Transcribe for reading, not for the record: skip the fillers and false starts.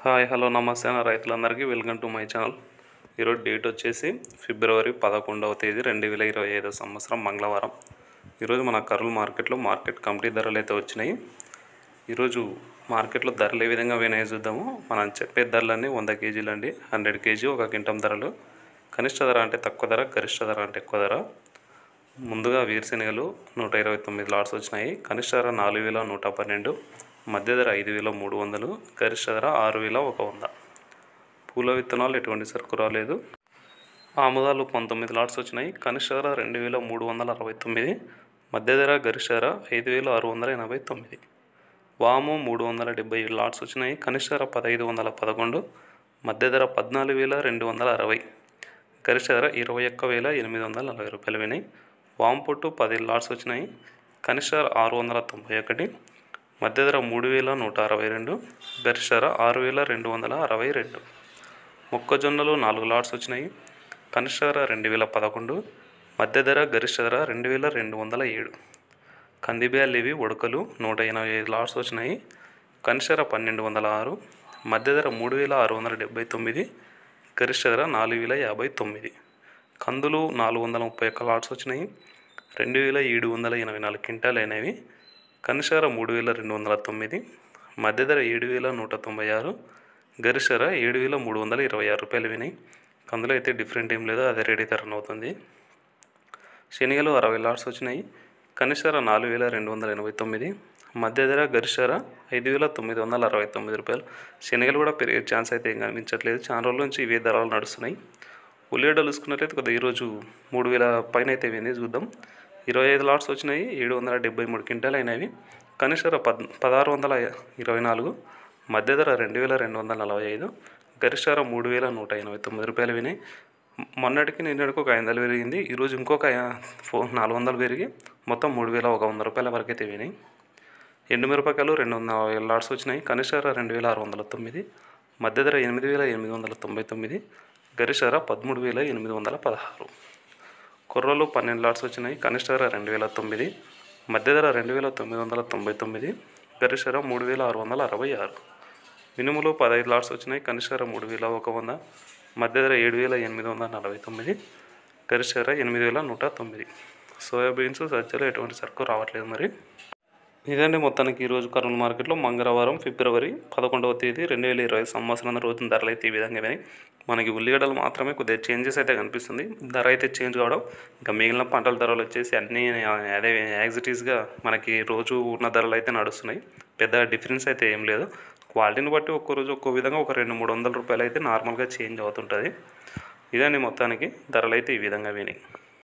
Hi hello నమస్తే అన్న రైతులందరికీ వెల్కమ్ టు మై ఛానల్. ఈరోజు డేట్ వచ్చేసి ఫిబ్రవరి 11వ తేదీ 2025 సంవత్సరం మంగళవారం. ఈరోజు మన కర్నూలు మార్కెట్లో మార్కెట్ కమిటీ ధరలు అయితే వచ్చినాయి. ఈరోజు మార్కెట్లో ధరలు ఏ విధంగా వినాయి చూద్దాము. మనం చెప్పే ధరలన్నీ 100 కేజీలు అండి. 100 కేజీ ఒక క్వింటం ధరలు. కనిష్ట ధర అంటే తక్కువ ధర, గరిష్ట ధర అంటే ఎక్కువ ధర. ముందుగా వేరుశెనగలు 129 లాట్స్ వచ్చినాయి. కనిష్ట ధర 4112, మధ్య ధర 5300, గరిష్ట ధర 6100. పూల విత్తనాలు ఎటువంటి సరుకు రాలేదు. ఆముదాలు 19 లాట్స్ వచ్చినాయి. కనిష్ట ధర 2369, మధ్య ధర గరిష్ట ధర 5689. వాము 377 లాట్స్ వచ్చినాయి. కనిష్ట ధర 1511, మధ్య ధర 14260, గరిష్ట ధర 21840 రూపాయలు వినాయి. వాము పొట్టు 10 లాట్స్ వచ్చినాయి. కనిష్ట ధర 691, మధ్య ధర 3162, గరిష్ట ధర 6262. మొక్కజొన్నలు 4 లాట్స్ వచ్చినాయి. కనిష్ట ధర 2011, మధ్య ధర గరిష్ట ధర 2207. కందిబ్యాలు ఇవి ఉడకలు 185 లాట్స్ వచ్చినాయి. కనిష్ట ధర 1206, మధ్య ధర 3679, గరిష్ట ధర 4059. కందులు 431 లాట్స్ వచ్చినాయి. 2784 క్వింటాలు అయినవి. కనిష్ట ధర 3209, మధ్య ధర 7196, గరిష్ట ధర 7326 రూపాయలు వినాయి. కందులో అయితే డిఫరెంట్ ఏం లేదు, అదే రేట్ అయితే రన్ అవుతుంది. శనగలు 60 లాట్స్ వచ్చినాయి. కనిష్ట ధర 4289, మధ్య ధర గరిష్ట ధర 5969 రూపాయలు. శనగలు కూడా పెరిగే ఛాన్స్ అయితే ఏం కనిపించట్లేదు. చాలా రోజుల నుంచి ఇవే ధరలు నడుస్తున్నాయి. ఉల్లిగడ్డలు చూసుకున్నట్లయితే కొద్దిగా ఈరోజు 3000 పైన అయితే ఇవన్నీ చూద్దాం. 25 లాట్స్ వచ్చినాయి. 773 క్వింటాలు అయినవి. కనిష్ట ధర 1624, మధ్య ధర 2245, గరిష్ట ధర 3189 రూపాయలు వినాయి. మొన్నటికి నిన్నటికి ఒక 500 పెరిగింది. ఈరోజు ఇంకొక 400 పెరిగి మొత్తం 3100 రూపాయల వరకు అయితే వినాయి. ఎండుమిరపకాయలు 240 లాట్స్ వచ్చినాయి. కనిష్ట ధర 2609, మధ్య ధర 8899, గరిష్ట ధర 13816. కొర్రలు 12 లాట్స్ వచ్చినాయి. కనిష్ట ధర 2009, మధ్య ధర 2999, గరిష్ట ధర 3666. మినుములు 15 లాట్స్ వచ్చినాయి. కనిష్ట ధర 3100, మధ్య ధర 7849, గరిష్ట ధర 8109. సోయాబీన్స్ సజ్జలు ఎటువంటి సరుకు రావట్లేదు. మరి ఇదండి మొత్తానికి ఈరోజు కర్నూలు మార్కెట్లో మంగళవారం ఫిబ్రవరి 11వ తేదీ 2020 సంవత్సరం రోజున ధరలు అయితే ఈ విధంగా వినాయి. మనకి ఉల్లిగడ్డలు మాత్రమే కొద్దిగా చేంజెస్ అయితే కనిపిస్తుంది. ధర అయితే చేంజ్ కావడం, ఇంకా మిగిలిన పంటల ధరలు వచ్చేసి అన్నీ అదే యాక్సిటీస్గా మనకి రోజు ఉన్న ధరలు అయితే నడుస్తున్నాయి. పెద్ద డిఫరెన్స్ అయితే ఏం లేదు. క్వాలిటీని బట్టి ఒక్కో రోజు ఒక్కో విధంగా ఒక 200-300 రూపాయలు అయితే నార్మల్గా చేంజ్ అవుతుంటుంది. ఇదండి మొత్తానికి ధరలు అయితే ఈ విధంగా వినాయి.